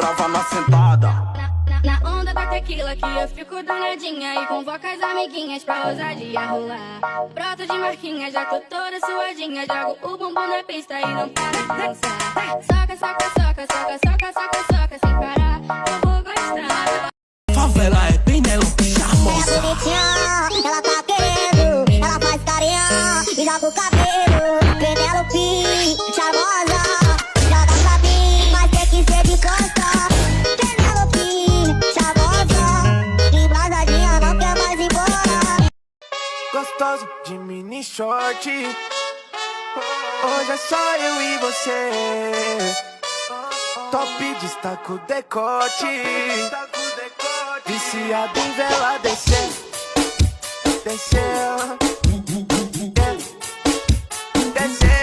tava na sentada. Na onda da tequila que eu fico danadinha e convoco as amiguinhas pra ousadia rolar. Broto de marquinha, já tô toda suadinha, jogo o bumbum na pista e não para de dançar. Soca, soca, soca, soca, soca, soca, soca, sem parar, eu vou gostar. Favela é Penélope charmosa. Ela é bonitinha, ela tá querendo, ela faz carinha e joga o cabelo. Penélope, charmosa, joga pra mim, mas tem que ser de costa. Penélope, charmosa, embrasadinha, não quer mais ir embora. Gostoso de mini short, hoje é só eu e você. Top destaca o decote, viciado em vela descer, descer, descer.